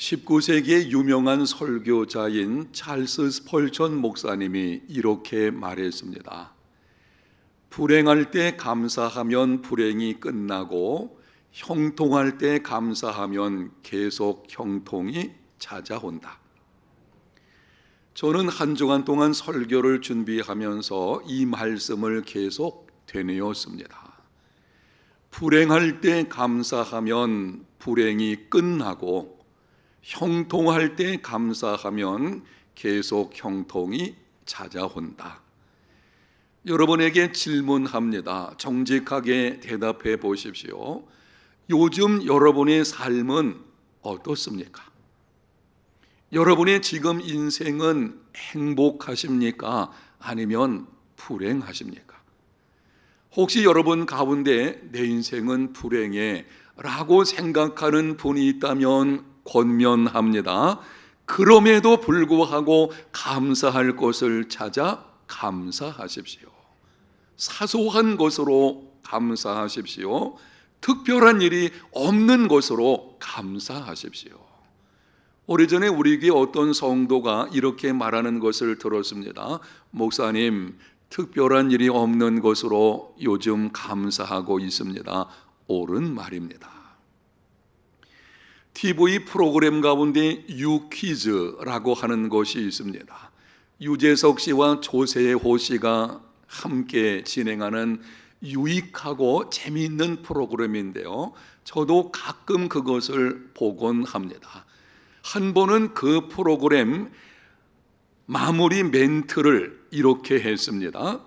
19세기의 유명한 설교자인 찰스 스펄전 목사님이 이렇게 말했습니다. 불행할 때 감사하면 불행이 끝나고 형통할 때 감사하면 계속 형통이 찾아온다. 저는 한 주간 동안 설교를 준비하면서 이 말씀을 계속 되뇌었습니다. 불행할 때 감사하면 불행이 끝나고 형통할 때 감사하면 계속 형통이 찾아온다. 여러분에게 질문합니다. 정직하게 대답해 보십시오. 요즘 여러분의 삶은 어떻습니까? 여러분의 지금 인생은 행복하십니까? 아니면 불행하십니까? 혹시 여러분 가운데 내 인생은 불행해 라고 생각하는 분이 있다면 권면합니다. 그럼에도 불구하고 감사할 것을 찾아 감사하십시오. 사소한 것으로 감사하십시오. 특별한 일이 없는 것으로 감사하십시오. 오래전에 우리 교회 어떤 성도가 이렇게 말하는 것을 들었습니다. 목사님, 특별한 일이 없는 것으로 요즘 감사하고 있습니다. 옳은 말입니다. TV 프로그램 가운데 유퀴즈라고 하는 것이 있습니다. 유재석 씨와 조세호 씨가 함께 진행하는 유익하고 재미있는 프로그램인데요. 저도 가끔 그것을 보곤 합니다. 한 번은 그 프로그램 마무리 멘트를 이렇게 했습니다.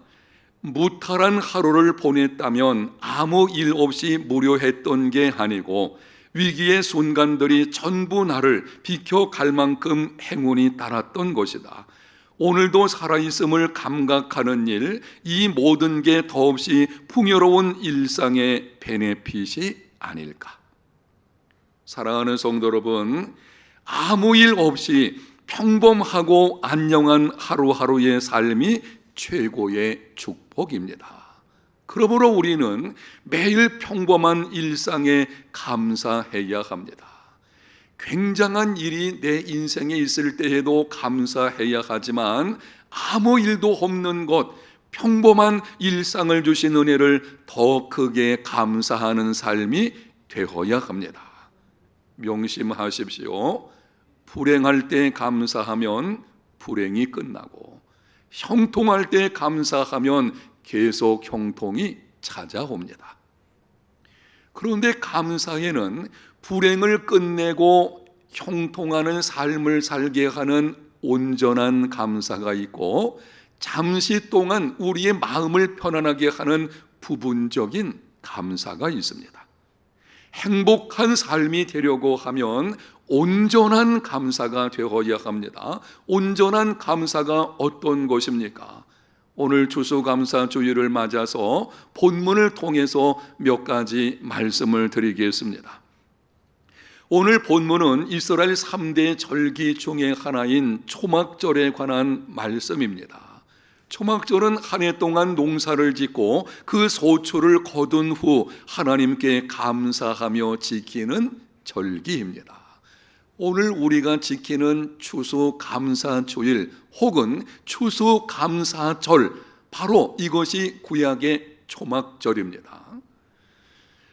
무탈한 하루를 보냈다면 아무 일 없이 무료했던 게 아니고 위기의 순간들이 전부 나를 비켜갈 만큼 행운이 따랐던 것이다. 오늘도 살아있음을 감각하는 일, 이 모든 게 더없이 풍요로운 일상의 베네핏이 아닐까. 사랑하는 성도 여러분, 아무 일 없이 평범하고 안녕한 하루하루의 삶이 최고의 축복입니다. 그러므로 우리는 매일 평범한 일상에 감사해야 합니다. 굉장한 일이 내 인생에 있을 때에도 감사해야 하지만 아무 일도 없는 것, 평범한 일상을 주신 은혜를 더 크게 감사하는 삶이 되어야 합니다. 명심하십시오. 불행할 때 감사하면 불행이 끝나고 형통할 때 감사하면 계속 형통이 찾아옵니다. 그런데 감사에는 불행을 끝내고 형통하는 삶을 살게 하는 온전한 감사가 있고 잠시 동안 우리의 마음을 편안하게 하는 부분적인 감사가 있습니다. 행복한 삶이 되려고 하면 온전한 감사가 되어야 합니다. 온전한 감사가 어떤 것입니까? 오늘 추수감사주일을 맞아서 본문을 통해서 몇 가지 말씀을 드리겠습니다. 오늘 본문은 이스라엘 3대 절기 중에 하나인 초막절에 관한 말씀입니다. 초막절은 한 해 동안 농사를 짓고 그 소출을 거둔 후 하나님께 감사하며 지키는 절기입니다. 오늘 우리가 지키는 추수감사주일 혹은 추수감사절, 바로 이것이 구약의 초막절입니다.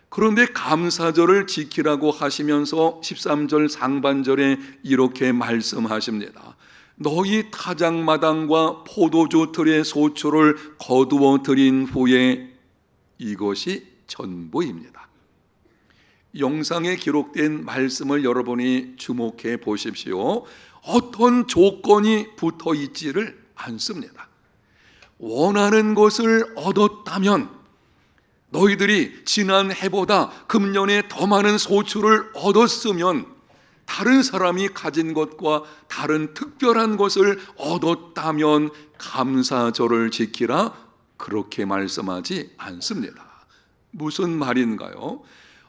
그런데 감사절을 지키라고 하시면서 13절 상반절에 이렇게 말씀하십니다. 너희 타작마당과 포도주 틀의 소출을 거두어 들인 후에 이것이 전부입니다. 영상에 기록된 말씀을 여러분이 주목해 보십시오. 어떤 조건이 붙어 있지를 않습니다. 원하는 것을 얻었다면, 너희들이 지난 해보다 금년에 더 많은 소출을 얻었으면, 다른 사람이 가진 것과 다른 특별한 것을 얻었다면 감사절을 지키라, 그렇게 말씀하지 않습니다. 무슨 말인가요?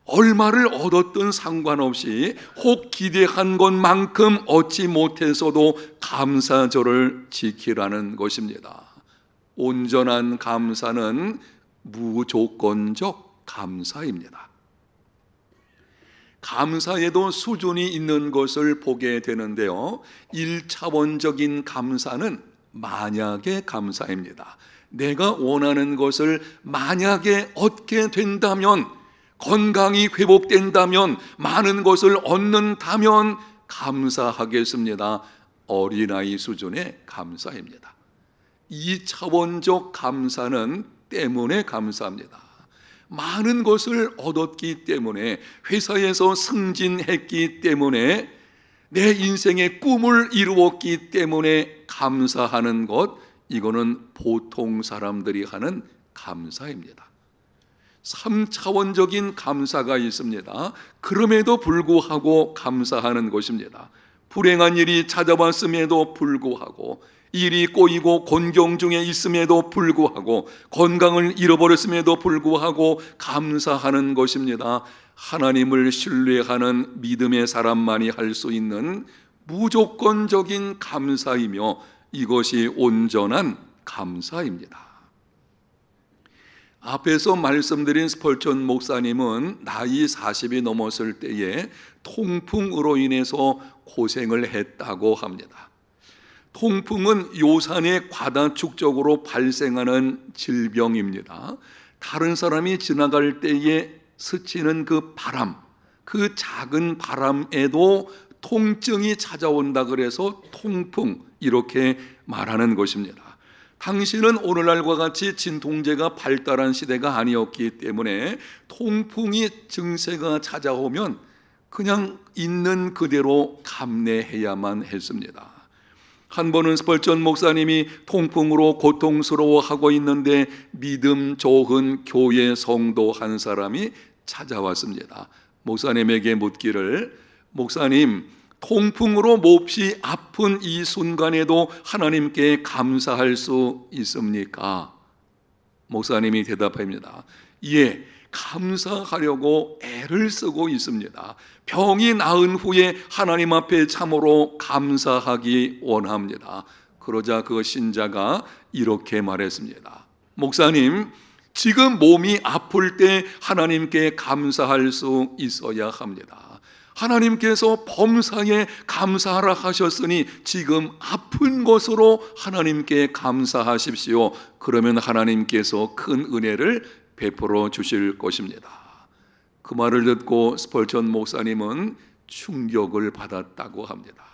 얼마를 얻었든 상관없이 혹 기대한 것만큼 얻지 못해서도 감사절을 지키라는 것입니다. 온전한 감사는 무조건적 감사입니다. 감사에도 수준이 있는 것을 보게 되는데요. 1차원적인 감사는 만약의 감사입니다. 내가 원하는 것을 만약에 얻게 된다면, 건강이 회복된다면, 많은 것을 얻는다면 감사하겠습니다. 어린아이 수준의 감사입니다. 2차원적 감사는 때문에 감사합니다. 많은 것을 얻었기 때문에, 회사에서 승진했기 때문에, 내 인생의 꿈을 이루었기 때문에 감사하는 것, 이거는 보통 사람들이 하는 감사입니다. 3차원적인 감사가 있습니다. 그럼에도 불구하고 감사하는 것입니다. 불행한 일이 찾아왔음에도 불구하고, 일이 꼬이고 곤경 중에 있음에도 불구하고, 건강을 잃어버렸음에도 불구하고 감사하는 것입니다. 하나님을 신뢰하는 믿음의 사람만이 할 수 있는 무조건적인 감사이며, 이것이 온전한 감사입니다. 앞에서 말씀드린 스펄전 목사님은 나이 40이 넘었을 때에 통풍으로 인해서 고생을 했다고 합니다. 통풍은 요산의 과다축적으로 발생하는 질병입니다. 다른 사람이 지나갈 때에 스치는 그 바람, 그 작은 바람에도 통증이 찾아온다 그래서 통풍, 이렇게 말하는 것입니다. 당시는 오늘날과 같이 진통제가 발달한 시대가 아니었기 때문에 통풍이 증세가 찾아오면 그냥 있는 그대로 감내해야만 했습니다. 한 번은 스펄전 목사님이 통풍으로 고통스러워하고 있는데 믿음 좋은 교회 성도 한 사람이 찾아왔습니다. 목사님에게 묻기를, 목사님, 통풍으로 몹시 아픈 이 순간에도 하나님께 감사할 수 있습니까? 목사님이 대답합니다. 예, 감사하려고 애를 쓰고 있습니다. 병이 나은 후에 하나님 앞에 참으로 감사하기 원합니다. 그러자 그 신자가 이렇게 말했습니다. 목사님, 지금 몸이 아플 때 하나님께 감사할 수 있어야 합니다. 하나님께서 범사에 감사하라 하셨으니 지금 아픈 것으로 하나님께 감사하십시오. 그러면 하나님께서 큰 은혜를 베풀어 주실 것입니다. 그 말을 듣고 스펄전 목사님은 충격을 받았다고 합니다.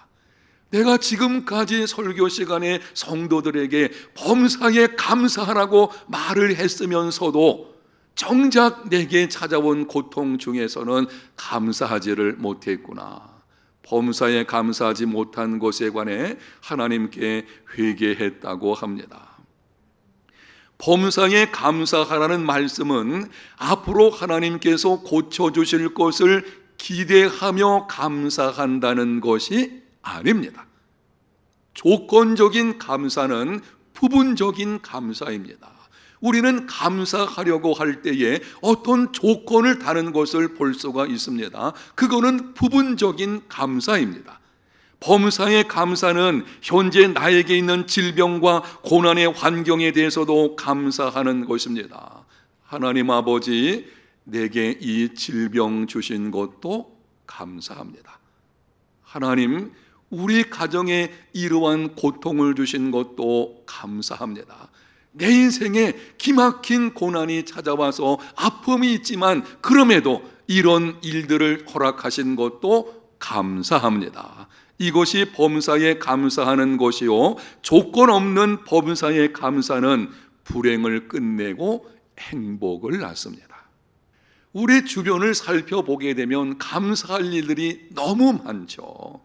내가 지금까지 설교 시간에 성도들에게 범사에 감사하라고 말을 했으면서도 정작 내게 찾아온 고통 중에서는 감사하지를 못했구나. 범사에 감사하지 못한 것에 관해 하나님께 회개했다고 합니다. 범사에 감사하라는 말씀은 앞으로 하나님께서 고쳐주실 것을 기대하며 감사한다는 것이 아닙니다. 조건적인 감사는 부분적인 감사입니다. 우리는 감사하려고 할 때에 어떤 조건을 다른 것을 볼 수가 있습니다. 그거는 부분적인 감사입니다. 범사의 감사는 현재 나에게 있는 질병과 고난의 환경에 대해서도 감사하는 것입니다. 하나님 아버지, 내게 이 질병 주신 것도 감사합니다. 하나님, 우리 가정에 이러한 고통을 주신 것도 감사합니다. 내 인생에 기막힌 고난이 찾아와서 아픔이 있지만 그럼에도 이런 일들을 허락하신 것도 감사합니다. 이것이 범사에 감사하는 것이요, 조건 없는 범사의 감사는 불행을 끝내고 행복을 낳습니다. 우리 주변을 살펴보게 되면 감사할 일들이 너무 많죠.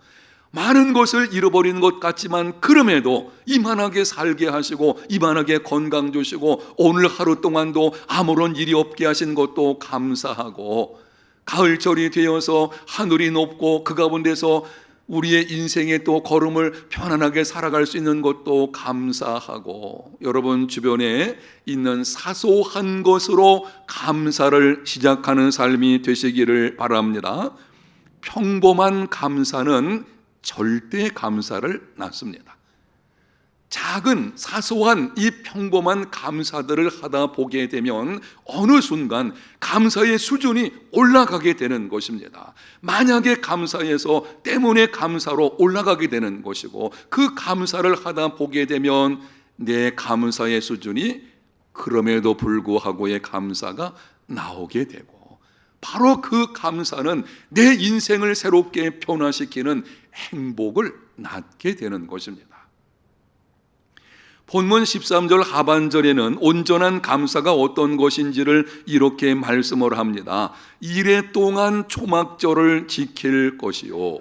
많은 것을 잃어버린 것 같지만 그럼에도 이만하게 살게 하시고 이만하게 건강 주시고 오늘 하루 동안도 아무런 일이 없게 하신 것도 감사하고, 가을철이 되어서 하늘이 높고 그 가운데서 우리의 인생의 또 걸음을 편안하게 살아갈 수 있는 것도 감사하고, 여러분 주변에 있는 사소한 것으로 감사를 시작하는 삶이 되시기를 바랍니다. 평범한 감사는 절대 감사를 낳습니다. 작은 사소한 이 평범한 감사들을 하다 보게 되면 어느 순간 감사의 수준이 올라가게 되는 것입니다. 만약에 감사에서 때문에 감사로 올라가게 되는 것이고, 그 감사를 하다 보게 되면 내 감사의 수준이 그럼에도 불구하고의 감사가 나오게 되고, 바로 그 감사는 내 인생을 새롭게 변화시키는 행복을 낳게 되는 것입니다. 본문 13절 하반절에는 온전한 감사가 어떤 것인지를 이렇게 말씀을 합니다. 이레 동안 초막절을 지킬 것이요.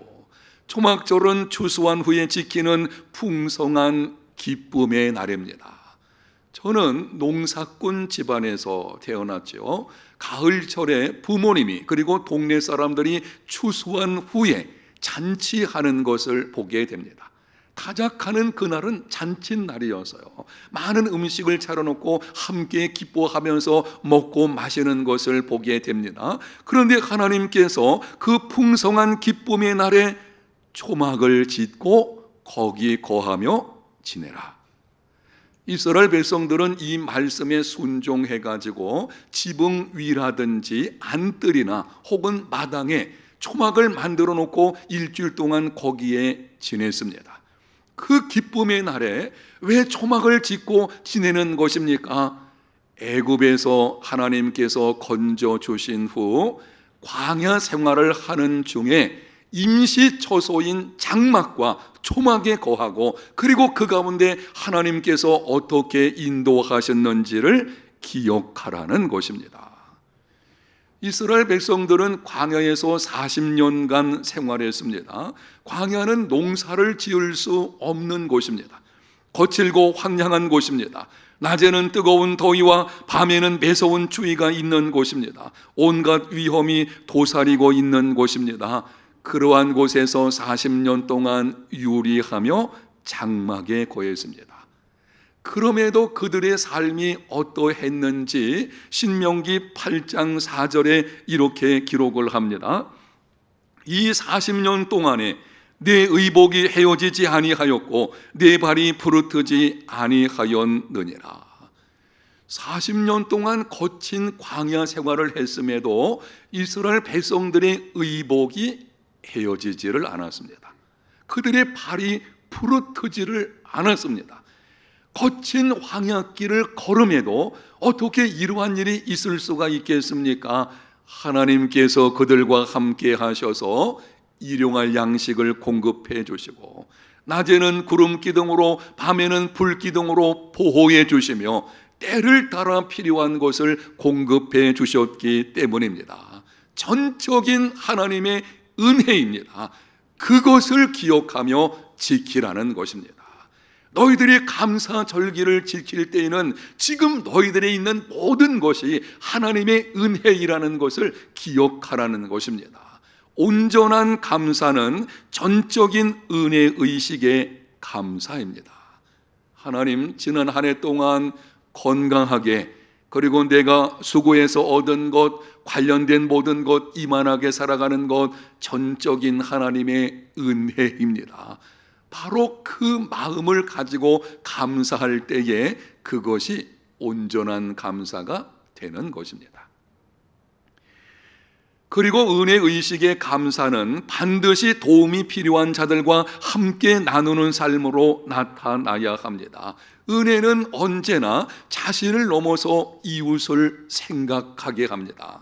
초막절은 추수한 후에 지키는 풍성한 기쁨의 날입니다. 저는 농사꾼 집안에서 태어났죠. 가을철에 부모님이 그리고 동네 사람들이 추수한 후에 잔치하는 것을 보게 됩니다. 타작하는 그날은 잔칫날이어서요, 많은 음식을 차려놓고 함께 기뻐하면서 먹고 마시는 것을 보게 됩니다. 그런데 하나님께서 그 풍성한 기쁨의 날에 초막을 짓고 거기 거하며 지내라. 이스라엘 백성들은 이 말씀에 순종해가지고 지붕 위라든지 안뜰이나 혹은 마당에 초막을 만들어 놓고 일주일 동안 거기에 지냈습니다. 그 기쁨의 날에 왜 초막을 짓고 지내는 것입니까? 애굽에서 하나님께서 건져 주신 후 광야 생활을 하는 중에 임시 처소인 장막과 초막에 거하고, 그리고 그 가운데 하나님께서 어떻게 인도하셨는지를 기억하라는 것입니다. 이스라엘 백성들은 광야에서 40년간 생활했습니다. 광야는 농사를 지을 수 없는 곳입니다. 거칠고 황량한 곳입니다. 낮에는 뜨거운 더위와 밤에는 매서운 추위가 있는 곳입니다. 온갖 위험이 도사리고 있는 곳입니다. 그러한 곳에서 40년 동안 유리하며 장막에 거했습니다. 그럼에도 그들의 삶이 어떠했는지 신명기 8장 4절에 이렇게 기록을 합니다. 이 40년 동안에 내 의복이 헤어지지 아니하였고 내 발이 부르트지 아니하였느니라. 40년 동안 거친 광야 생활을 했음에도 이스라엘 백성들의 의복이 헤어지지를 않았습니다. 그들의 발이 부르트지를 않았습니다. 거친 황야길을 걸음에도 어떻게 이러한 일이 있을 수가 있겠습니까? 하나님께서 그들과 함께 하셔서 일용할 양식을 공급해 주시고, 낮에는 구름 기둥으로 밤에는 불 기둥으로 보호해 주시며 때를 따라 필요한 것을 공급해 주셨기 때문입니다. 전적인 하나님의 은혜입니다. 그것을 기억하며 지키라는 것입니다. 너희들이 감사절기를 지킬 때에는 지금 너희들에 있는 모든 것이 하나님의 은혜이라는 것을 기억하라는 것입니다. 온전한 감사는 전적인 은혜의식의 감사입니다. 하나님, 지난 한 해 동안 건강하게, 그리고 내가 수고해서 얻은 것, 관련된 모든 것, 이만하게 살아가는 것, 전적인 하나님의 은혜입니다. 바로 그 마음을 가지고 감사할 때에 그것이 온전한 감사가 되는 것입니다. 그리고 은혜의식의 감사는 반드시 도움이 필요한 자들과 함께 나누는 삶으로 나타나야 합니다. 은혜는 언제나 자신을 넘어서 이웃을 생각하게 합니다.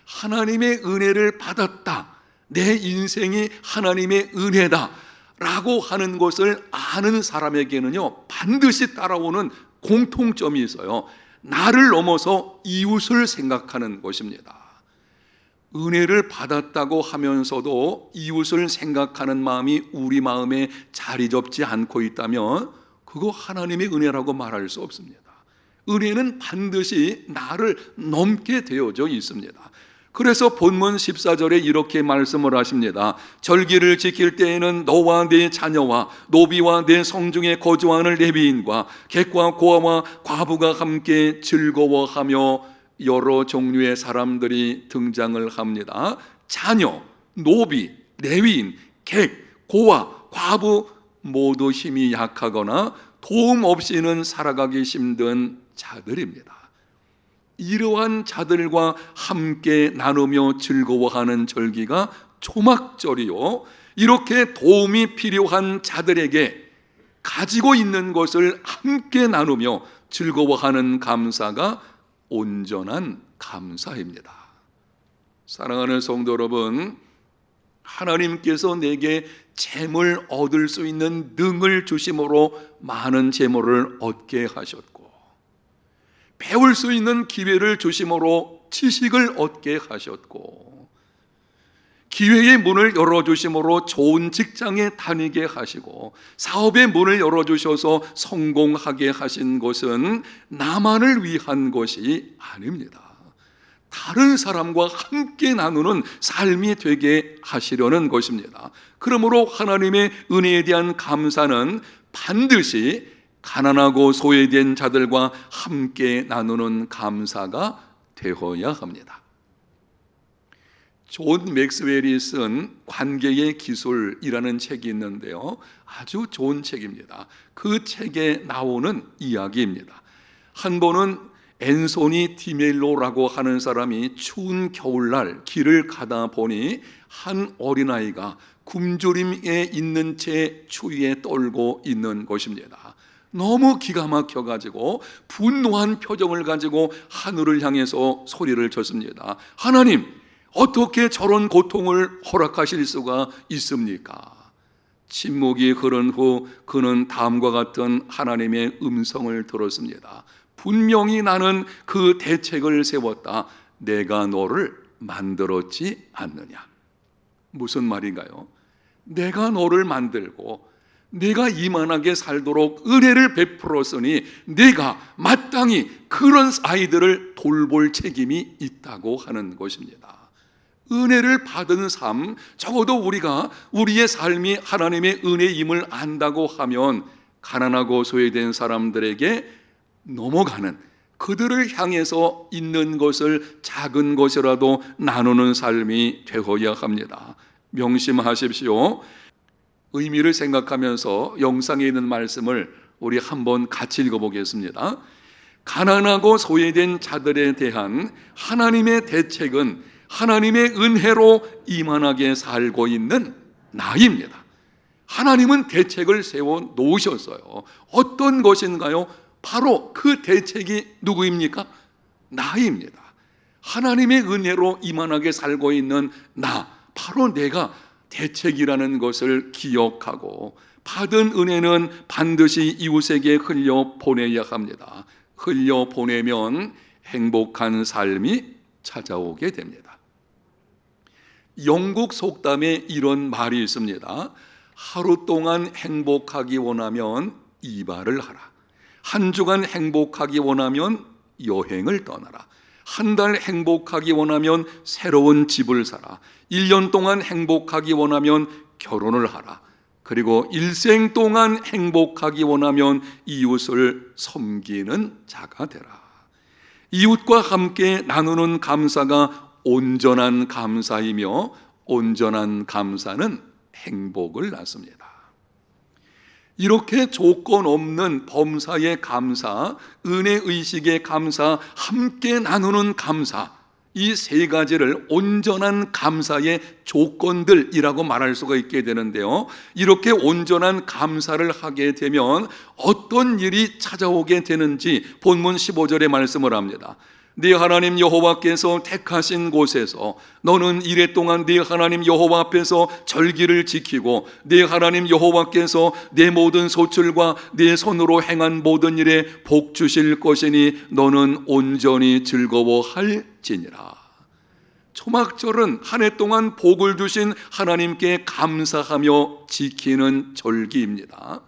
하나님의 은혜를 받았다, 내 인생이 하나님의 은혜다 라고 하는 것을 아는 사람에게는요, 반드시 따라오는 공통점이 있어요. 나를 넘어서 이웃을 생각하는 것입니다. 은혜를 받았다고 하면서도 이웃을 생각하는 마음이 우리 마음에 자리 잡지 않고 있다면 그거 하나님의 은혜라고 말할 수 없습니다. 은혜는 반드시 나를 넘게 되어져 있습니다. 그래서 본문 14절에 이렇게 말씀을 하십니다. 절기를 지킬 때에는 너와 네 자녀와 노비와 네 성중에 거주하는 레위인과 객과 고아와 과부가 함께 즐거워하며, 여러 종류의 사람들이 등장을 합니다. 자녀, 노비, 레위인, 객, 고아, 과부 모두 힘이 약하거나 도움 없이는 살아가기 힘든 자들입니다. 이러한 자들과 함께 나누며 즐거워하는 절기가 초막절이요, 이렇게 도움이 필요한 자들에게 가지고 있는 것을 함께 나누며 즐거워하는 감사가 온전한 감사입니다. 사랑하는 성도 여러분, 하나님께서 내게 재물 얻을 수 있는 능을 주심으로 많은 재물을 얻게 하셨고, 배울 수 있는 기회를 주심으로 지식을 얻게 하셨고, 기회의 문을 열어주심으로 좋은 직장에 다니게 하시고, 사업의 문을 열어주셔서 성공하게 하신 것은 나만을 위한 것이 아닙니다. 다른 사람과 함께 나누는 삶이 되게 하시려는 것입니다. 그러므로 하나님의 은혜에 대한 감사는 반드시 가난하고 소외된 자들과 함께 나누는 감사가 되어야 합니다. 존 맥스웰이 쓴 관계의 기술이라는 책이 있는데요, 아주 좋은 책입니다. 그 책에 나오는 이야기입니다. 한 번은 앤소니 디멜로라고 하는 사람이 추운 겨울날 길을 가다 보니 한 어린아이가 굶주림에 있는 채 추위에 떨고 있는 것입니다. 너무 기가 막혀가지고 분노한 표정을 가지고 하늘을 향해서 소리를 쳤습니다. 하나님, 어떻게 저런 고통을 허락하실 수가 있습니까? 침묵이 흐른 후 그는 다음과 같은 하나님의 음성을 들었습니다. 분명히 나는 그 대책을 세웠다. 내가 너를 만들었지 않느냐. 무슨 말인가요? 내가 너를 만들고 내가 이만하게 살도록 은혜를 베풀었으니 내가 마땅히 그런 아이들을 돌볼 책임이 있다고 하는 것입니다. 은혜를 받은 삶, 적어도 우리가 우리의 삶이 하나님의 은혜임을 안다고 하면 가난하고 소외된 사람들에게 넘어가는, 그들을 향해서 있는 것을 작은 것이라도 나누는 삶이 되어야 합니다. 명심하십시오. 의미를 생각하면서 영상에 있는 말씀을 우리 한번 같이 읽어보겠습니다. 가난하고 소외된 자들에 대한 하나님의 대책은 하나님의 은혜로 이만하게 살고 있는 나입니다. 하나님은 대책을 세워 놓으셨어요. 어떤 것인가요? 바로 그 대책이 누구입니까? 나입니다. 하나님의 은혜로 이만하게 살고 있는 나, 바로 내가 대책이라는 것을 기억하고 받은 은혜는 반드시 이웃에게 흘려보내야 합니다. 흘려보내면 행복한 삶이 찾아오게 됩니다. 영국 속담에 이런 말이 있습니다. 하루 동안 행복하기 원하면 이발을 하라. 한 주간 행복하기 원하면 여행을 떠나라. 한 달 행복하기 원하면 새로운 집을 사라. 1년 동안 행복하기 원하면 결혼을 하라. 그리고 일생 동안 행복하기 원하면 이웃을 섬기는 자가 되라. 이웃과 함께 나누는 감사가 온전한 감사이며 온전한 감사는 행복을 낳습니다. 이렇게 조건 없는 범사의 감사, 은혜의식의 감사, 함께 나누는 감사, 이 세 가지를 온전한 감사의 조건들이라고 말할 수가 있게 되는데요, 이렇게 온전한 감사를 하게 되면 어떤 일이 찾아오게 되는지 본문 15절에 말씀을 합니다. 네 하나님 여호와께서 택하신 곳에서 너는 이래 동안 네 하나님 여호와 앞에서 절기를 지키고 네 하나님 여호와께서 내 모든 소출과 네 손으로 행한 모든 일에 복 주실 것이니 너는 온전히 즐거워할지니라. 초막절은 한 해 동안 복을 주신 하나님께 감사하며 지키는 절기입니다.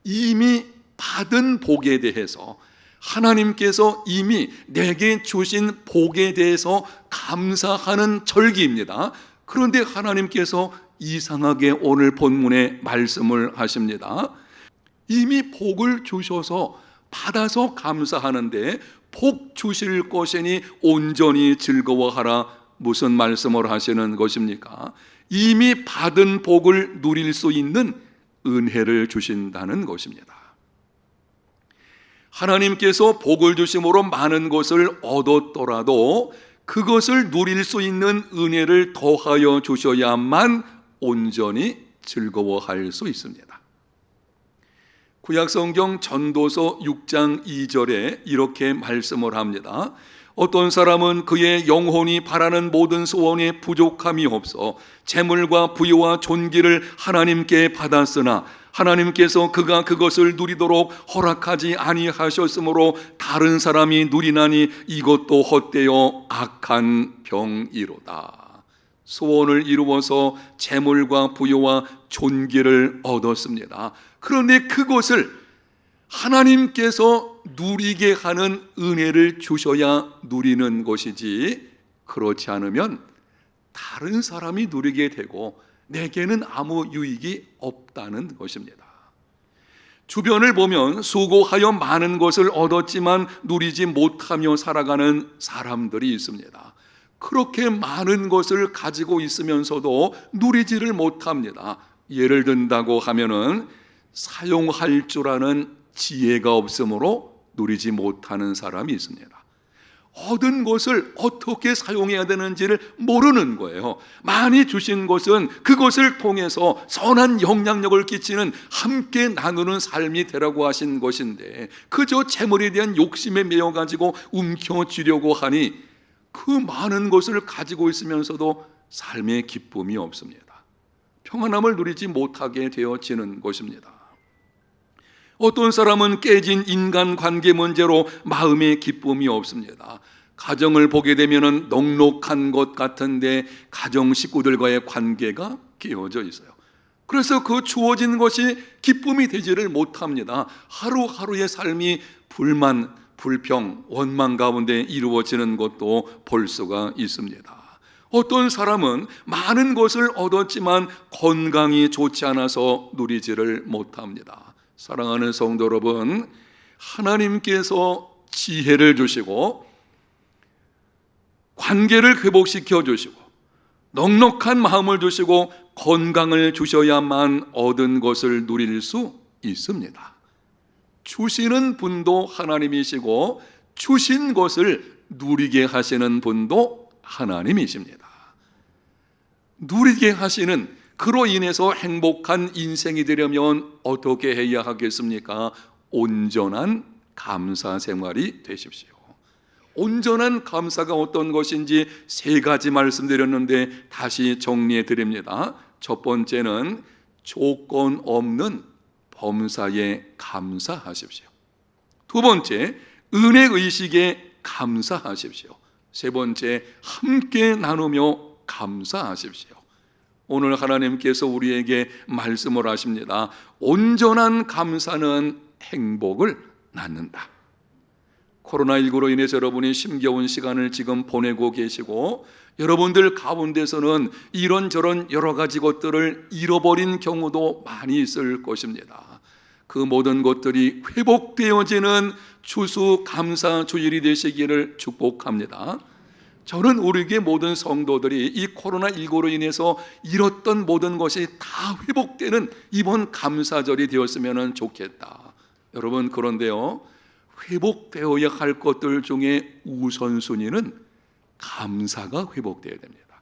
이미 받은 복에 대해서, 하나님께서 이미 내게 주신 복에 대해서 감사하는 절기입니다. 그런데 하나님께서 이상하게 오늘 본문에 말씀을 하십니다. 이미 복을 주셔서 받아서 감사하는데 복 주실 것이니 온전히 즐거워하라. 무슨 말씀을 하시는 것입니까? 이미 받은 복을 누릴 수 있는 은혜를 주신다는 것입니다. 하나님께서 복을 주심으로 많은 것을 얻었더라도 그것을 누릴 수 있는 은혜를 더하여 주셔야만 온전히 즐거워할 수 있습니다. 구약성경 전도서 6장 2절에 이렇게 말씀을 합니다. 어떤 사람은 그의 영혼이 바라는 모든 소원에 부족함이 없어 재물과 부유와 존귀를 하나님께 받았으나 하나님께서 그가 그것을 누리도록 허락하지 아니하셨으므로 다른 사람이 누리나니 이것도 헛되어 악한 병이로다. 소원을 이루어서 재물과 부유와 존귀를 얻었습니다. 그런데 그것을 하나님께서 누리게 하는 은혜를 주셔야 누리는 것이지, 그렇지 않으면 다른 사람이 누리게 되고 내게는 아무 유익이 없다는 것입니다. 주변을 보면 수고하여 많은 것을 얻었지만 누리지 못하며 살아가는 사람들이 있습니다. 그렇게 많은 것을 가지고 있으면서도 누리지를 못합니다. 예를 든다고 하면은 사용할 줄 아는 지혜가 없으므로 누리지 못하는 사람이 있습니다. 얻은 것을 어떻게 사용해야 되는지를 모르는 거예요. 많이 주신 것은 그것을 통해서 선한 영향력을 끼치는 함께 나누는 삶이 되라고 하신 것인데 그저 재물에 대한 욕심에 매여가지고 움켜쥐려고 하니 그 많은 것을 가지고 있으면서도 삶의 기쁨이 없습니다. 평안함을 누리지 못하게 되어지는 것입니다. 어떤 사람은 깨진 인간관계 문제로 마음의 기쁨이 없습니다. 가정을 보게 되면 넉넉한 것 같은데 가정 식구들과의 관계가 깨어져 있어요. 그래서 그 주어진 것이 기쁨이 되지를 못합니다. 하루하루의 삶이 불만, 불평, 원망 가운데 이루어지는 것도 볼 수가 있습니다. 어떤 사람은 많은 것을 얻었지만 건강이 좋지 않아서 누리지를 못합니다. 사랑하는 성도 여러분, 하나님께서 지혜를 주시고 관계를 회복시켜 주시고 넉넉한 마음을 주시고 건강을 주셔야만 얻은 것을 누릴 수 있습니다. 주시는 분도 하나님이시고 주신 것을 누리게 하시는 분도 하나님이십니다. 누리게 하시는, 그로 인해서 행복한 인생이 되려면 어떻게 해야 하겠습니까? 온전한 감사 생활이 되십시오. 온전한 감사가 어떤 것인지 3가지 말씀드렸는데 다시 정리해 드립니다. 첫 번째는 조건 없는 범사에 감사하십시오. 두 번째, 은혜의식에 감사하십시오. 세 번째, 함께 나누며 감사하십시오. 오늘 하나님께서 우리에게 말씀을 하십니다. 온전한 감사는 행복을 낳는다. 코로나19로 인해서 여러분이 힘겨운 시간을 지금 보내고 계시고 여러분들 가운데서는 이런저런 여러 가지 것들을 잃어버린 경우도 많이 있을 것입니다. 그 모든 것들이 회복되어지는 추수감사 주일이 되시기를 축복합니다. 저는 우리에게 모든 성도들이 이 코로나19로 인해서 잃었던 모든 것이 다 회복되는 이번 감사절이 되었으면 좋겠다. 여러분, 그런데요, 회복되어야 할 것들 중에 우선순위는 감사가 회복되어야 됩니다.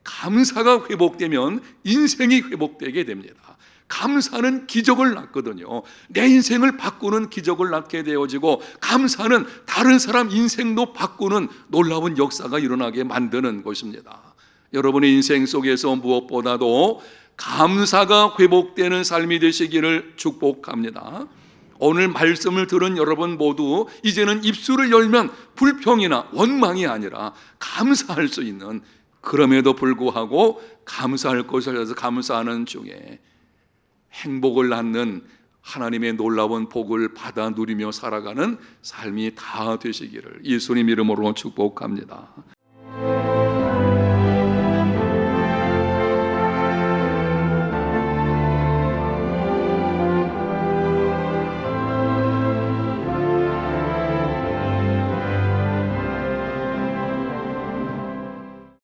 감사가 회복되면 인생이 회복되게 됩니다. 감사는 기적을 낳거든요. 내 인생을 바꾸는 기적을 낳게 되어지고 감사는 다른 사람 인생도 바꾸는 놀라운 역사가 일어나게 만드는 것입니다. 여러분의 인생 속에서 무엇보다도 감사가 회복되는 삶이 되시기를 축복합니다. 오늘 말씀을 들은 여러분 모두 이제는 입술을 열면 불평이나 원망이 아니라 감사할 수 있는, 그럼에도 불구하고 감사할 것을 해서 감사하는 중에 행복을 낳는 하나님의 놀라운 복을 받아 누리며 살아가는 삶이 다 되시기를 예수님 이름으로 축복합니다.